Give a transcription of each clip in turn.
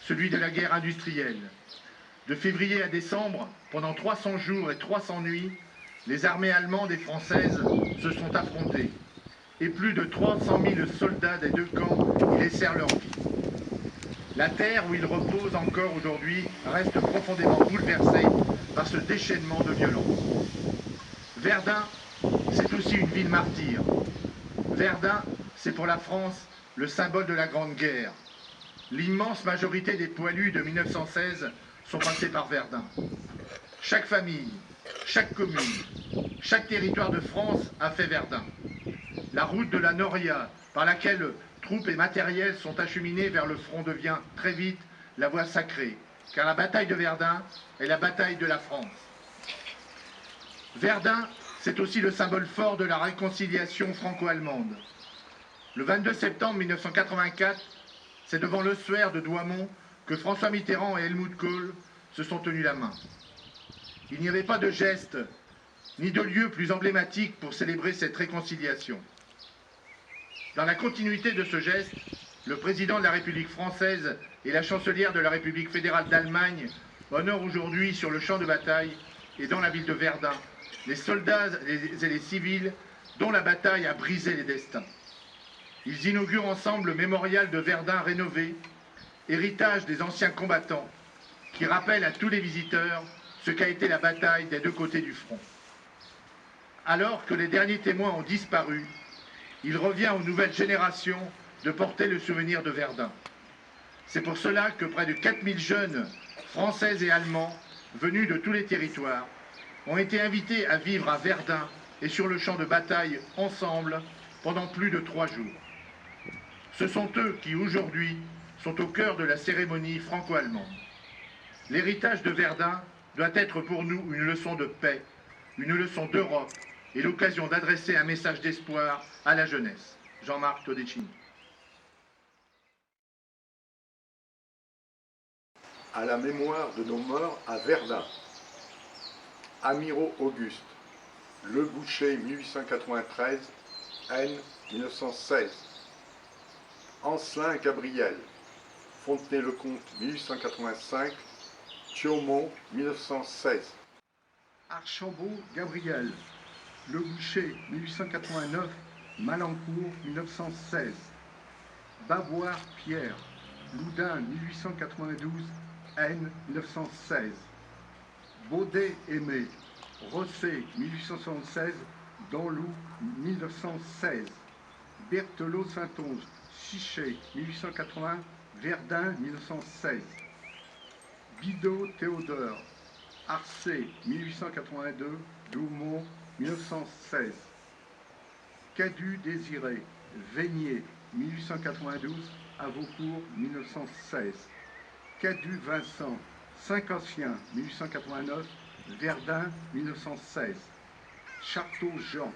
Celui de la guerre industrielle. De février à décembre, pendant 300 jours et 300 nuits, les armées allemandes et françaises se sont affrontées. Et plus de 300 000 soldats des deux camps y laissèrent leur vie. La terre où ils reposent encore aujourd'hui reste profondément bouleversée par ce déchaînement de violence. Verdun, c'est aussi une ville martyre. Verdun, c'est pour la France le symbole de la Grande Guerre. L'immense majorité des poilus de 1916 sont passés par Verdun. Chaque famille, chaque commune, chaque territoire de France a fait Verdun. La route de la Noria, par laquelle troupes et matériels sont acheminés vers le front, devient très vite la voie sacrée, car la bataille de Verdun est la bataille de la France. Verdun, c'est aussi le symbole fort de la réconciliation franco-allemande. Le 22 septembre 1984, c'est devant l'ossuaire de Douaumont que François Mitterrand et Helmut Kohl se sont tenus la main. Il n'y avait pas de geste ni de lieu plus emblématique pour célébrer cette réconciliation. Dans la continuité de ce geste, le président de la République française et la chancelière de la République fédérale d'Allemagne honorent aujourd'hui sur le champ de bataille et dans la ville de Verdun les soldats et les civils dont la bataille a brisé les destins. Ils inaugurent ensemble le mémorial de Verdun rénové, héritage des anciens combattants, qui rappelle à tous les visiteurs ce qu'a été la bataille des deux côtés du front. Alors que les derniers témoins ont disparu, il revient aux nouvelles générations de porter le souvenir de Verdun. C'est pour cela que près de 4000 jeunes, français et allemands, venus de tous les territoires, ont été invités à vivre à Verdun et sur le champ de bataille ensemble pendant plus de 3 jours. Ce sont eux qui, aujourd'hui, sont au cœur de la cérémonie franco-allemande. L'héritage de Verdun doit être pour nous une leçon de paix, une leçon d'Europe et l'occasion d'adresser un message d'espoir à la jeunesse. Jean-Marc Todeschini. À la mémoire de nos morts à Verdun. Amiraux Auguste, Le Boucher 1893, N 1916. Ancelin Gabriel, Fontenay-le-Comte 1885, Thiaumont 1916. Archambault Gabriel, Le Boucher 1889, Malencourt 1916. Bavoir Pierre, Loudun 1892, N 1916. Baudet Aimé, Rosset 1876, Danloup 1916. Berthelot Saint-Onge, Chichet 1880, Verdun 1916. Bidot Théodore, Arcé 1882, Doumont 1916. Cadu Désiré, Vénier 1892, Avaucourt 1916. Cadu Vincent, Saint-Cassien 1889, Verdun 1916. Charteau Jean,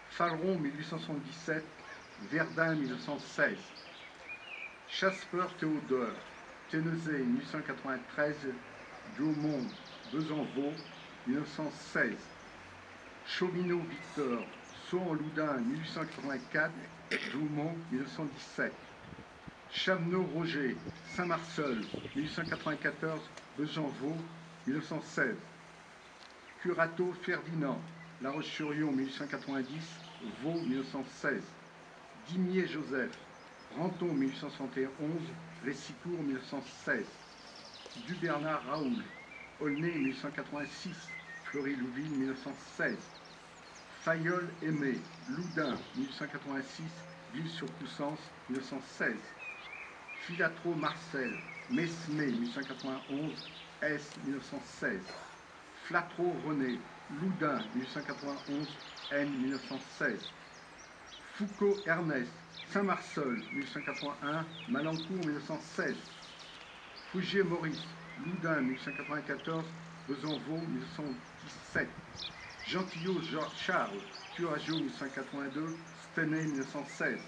Faleron 1877, Verdun 1916. Chasper Théodore, Ténezé 1893, Daumont, Besanvaux 1916. Chaumineau Victor, Saut-en-Loudun 1884, Doumont 1917. Chavenot Roger, Saint-Marceul 1894, Besanvaux 1916. Curato Ferdinand, La Roche-sur-Yon 1890, Vaud 1916. Dimier Joseph, Ranton 1871, Récicourt 1916. Dubernard Raoul, Aulnay 1886, Fleury-Louville 1916. Fayolle Aimé, Loudun 1886, Ville-sur-Coussens 1916. Filatro Marcel, Mesmé 1891, S 1916. Flatreau René, Loudun 1891, N 1916. Foucault Ernest, Saint-Marceul 1881, Malancourt 1916. Fougier Maurice, Loudun 1894, Besanvaux 1917. Gentillot Charles, Turageau 1882, Stenay 1916.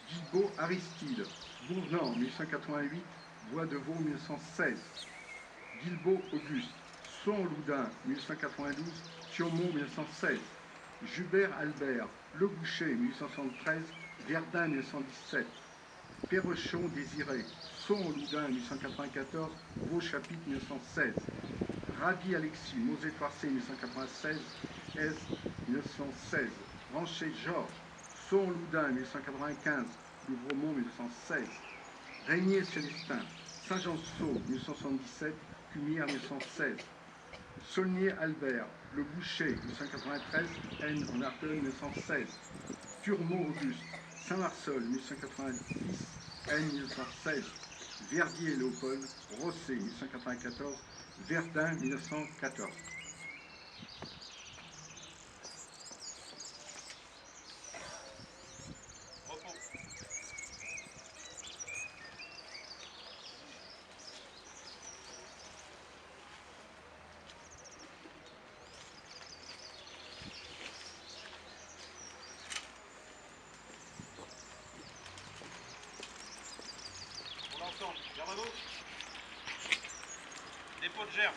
Guibaud Aristide, Bournan 1888, Bois de Vaux 1916. Guilbault Auguste, Saut-en-Loudun 1892, Thiaumont 1916. Jubert Albert, Le Boucher 1873, Verdun 1917. Perrechon Désiré, Saut-en-Loudun 1894, Vaux-Chapitre 1916. Ravi Alexis, Mosée-Toircé 1996, S 1916. Ranchet Georges, Saut-en-Loudun 1895, Louvremont 1916. Régnier Célestin, Saint-Jean-de-Sault 1977, Cumières 1916. Saulnier Albert, Le Boucher 1893, N en Argonne 1916. Turmont Auguste, Saint-Marceul 1890, N 1916. Verdier Léopold, Rossé 1894, Verdun 1914. Garde à gauche. Dépôt de gerbe.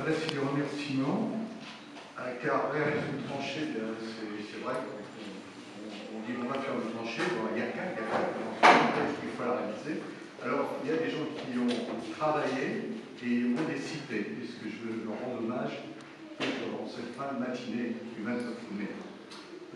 j'adresse les remerciements, car réaliser une tranchée, c'est vrai qu'on dit on va faire une tranchée, bon, il y a quatre, il faut la réaliser. Alors, il y a des gens qui ont travaillé et ont des cités, puisque je veux leur rendre hommage dans cette fin de matinée du 29 mai.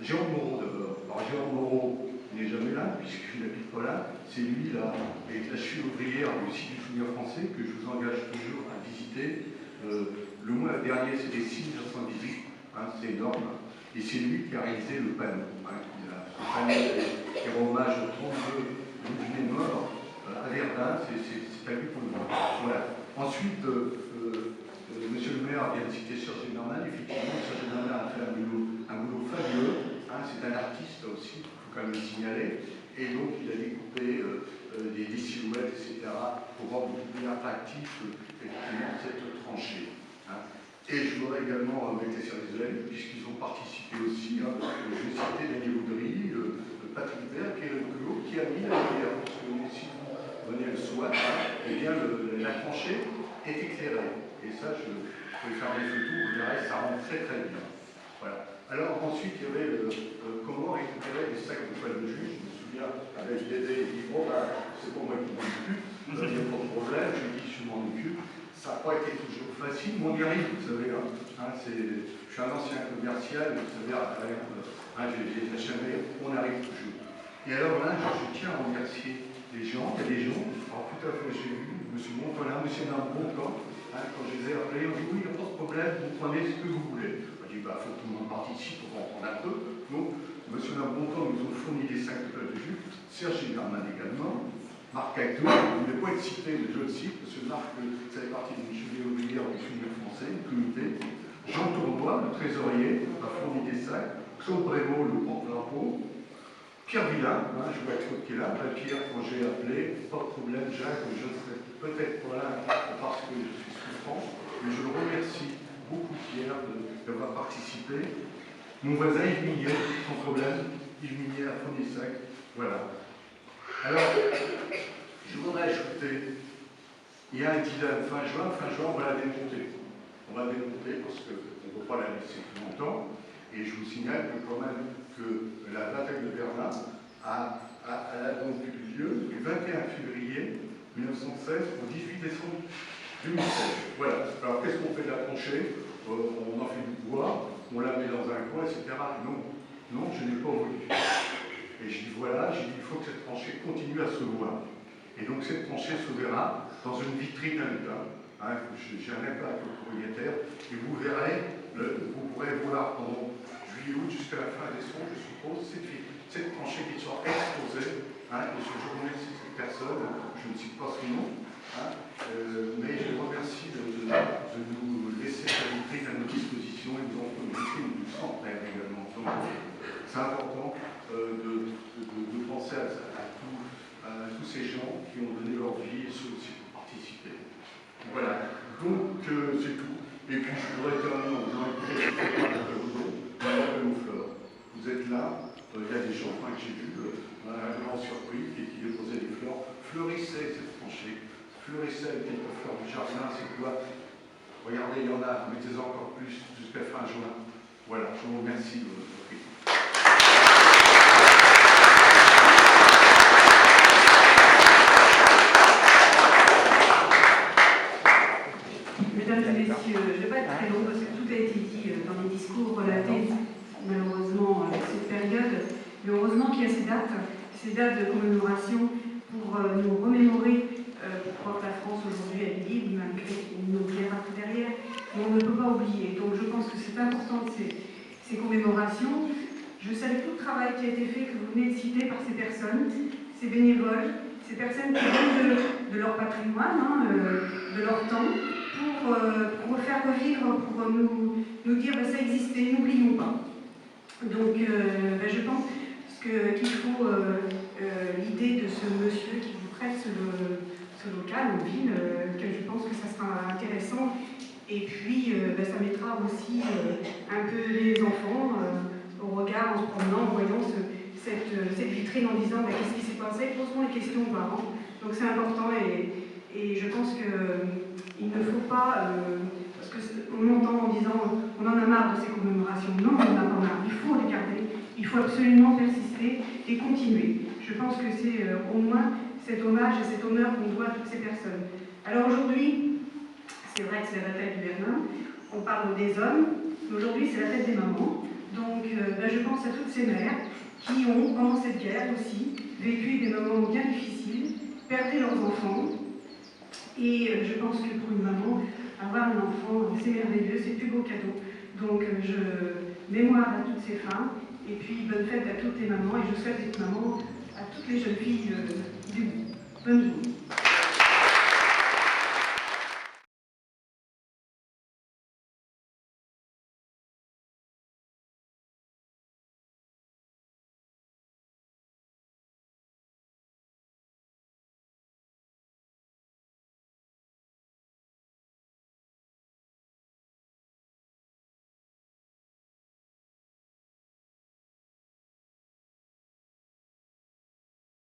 Jérôme Moreau d'abord. Alors Jérôme Moreau n'est jamais là, puisqu'il n'habite pas là. C'est lui, là, avec la chute ouvrière du site du souvenir français, que je vous engage toujours à visiter. Le mois dernier, c'était 600 visites, hein, c'est énorme. Et c'est lui qui a réalisé le panneau. Hein, ce panneau qui rend hommage aux 32 illuminés morts à Verdun, c'est à lui pour le voir. Voilà. Ensuite, monsieur le maire vient de citer Serge Bernard. Effectivement, Serge Bernard a fait un boulot fabuleux. Hein, c'est un artiste aussi, il faut quand même le signaler. Et donc, il a découpé des silhouettes, etc., pour rendre beaucoup plus attractif effectivement cette tranchée. Hein. Et je voudrais également avec les services de l'aide, puisqu'ils ont participé aussi, hein, je vais citer Daniel Audry, Patrick Bert, Pierre Culot, qui a mis la lumière. Parce que si vous venez le soir, eh bien la tranchée est éclairée. Et ça, je peux faire des photos, vous verrez, ça rend très très bien. Voilà. Alors ensuite, il y avait comment récupérer les sacs de toile de juge. Je me souviens, avec Dédé, il dit, bon, c'est pour moi qui m'en occupe, il n'y a pas de problème, je dis, je m'en occupe. Ça n'a pas été toujours facile, mais on y arrive, vous savez. Hein, je suis un ancien commercial, vous savez, à travers, j'ai jamais, on arrive toujours. Et alors là, je tiens à remercier les gens. Il y a des gens, alors tout à fait, j'ai vu, M. Montonin, M. Bontemps, hein, quand je les ai appelés, on dit oui, il n'y a pas de problème, vous prenez ce que vous voulez. On dit, bah, il faut que tout le monde participe pour en prendre un peu. Donc, M. Bontemps nous ont fourni des sacs de toile de jus, Serge Berman également. Marc Actou, il ne voulait pas être cité, mais je le cite, parce que Marc, ça fait partie d'une cheville ouvrière du souvenir français, une comité. Jean Tournois, le trésorier, a fourni des sacs. Claude Brémaud, le porte-drapeau. Pierre Villain, hein, je vois Claude qui est là. Pierre, quand j'ai appelé, pas de problème, Jacques, je ne serai peut-être pas là parce que je suis souffrant, mais je le remercie beaucoup, Pierre, d'avoir participé. Mon voisin, Yves Millet, sans problème, Yves Millet a fourni des sacs. Voilà. Alors, je voudrais ajouter, il y a un dilemme fin juin, on va la démonter. On va la démonter parce qu'on ne peut pas la laisser plus longtemps. Et je vous signale que quand même que la bataille de Verdun a donc eu lieu du 21 février 1916 au 18 décembre 2016. Voilà. Alors qu'est-ce qu'on fait de la tranchée? On en fait du bois, on la met dans un coin, etc. Non, je n'ai pas voulu. Et je dis voilà, il faut que cette tranchée continue à se voir. Et donc cette tranchée se verra dans une vitrine à l'État. Hein, j'ai un impact au propriétaire. Et vous verrez, vous pourrez voir pendant juillet-août jusqu'à la fin décembre, je suppose, cette tranchée qui sera exposée. Hein, et je remercie cette personne, je ne cite pas son nom, hein, mais je remercie de nous laisser la vitrine à notre disposition et nous en une vitrine du centenaire également. Donc c'est important de penser à tous ces gens qui ont donné leur vie et ceux aussi pour participer. Voilà, donc c'est tout. Et puis je voudrais terminer en disant écoutez, vous êtes là, il y a des gens que j'ai vus, un grand surpris qui déposait des fleurs, fleurissait cette tranchée, fleurissait avec les fleurs du jardin, c'est quoi? Regardez, il y en a, mettez-en encore plus jusqu'à fin juin. Voilà, je vous remercie de votre écoute. Mesdames et messieurs, je ne vais pas être très long parce que tout a été dit dans les discours relatés, malheureusement, avec cette période. Mais heureusement qu'il y a ces dates de commémoration pour nous remémorer pourquoi la France aujourd'hui est libre, malgré nos guerres derrière. Mais on ne peut pas oublier. Donc je pense que c'est important ces commémorations. Je salue tout le travail qui a été fait, que vous venez de citer par ces personnes, ces bénévoles, ces personnes qui donnent de leur patrimoine, hein, de leur temps, pour faire revivre, pour nous dire que ça existait, n'oublions pas. Donc je pense qu'il faut l'idée de ce monsieur qui vous prête ce local en ville, que je pense que ça sera intéressant. Et puis ça mettra aussi un peu les enfants au regard en se promenant, en voyant cette vitrine en disant qu'est-ce qui s'est passé, posons les questions aux parents. Donc c'est important et je pense qu'il ne faut pas, parce que on en a marre de ces commémorations. Non, on n'en a pas marre. Il faut les garder, il faut absolument persister et continuer. Je pense que c'est au moins cet hommage et cet honneur qu'on doit à toutes ces personnes. Alors aujourd'hui, c'est vrai que c'est la bataille du Berlin, on parle des hommes, mais aujourd'hui c'est la fête des mamans. Donc je pense à toutes ces mères qui ont, pendant cette guerre aussi, vécu des moments bien difficiles, perdu leurs enfants. Et je pense que pour une maman, avoir un enfant, c'est merveilleux, c'est le plus beau cadeau. Donc je mémoire à toutes ces femmes, et puis bonne fête à toutes les mamans, et je souhaite être maman à toutes les jeunes filles du monde. Bonne journée.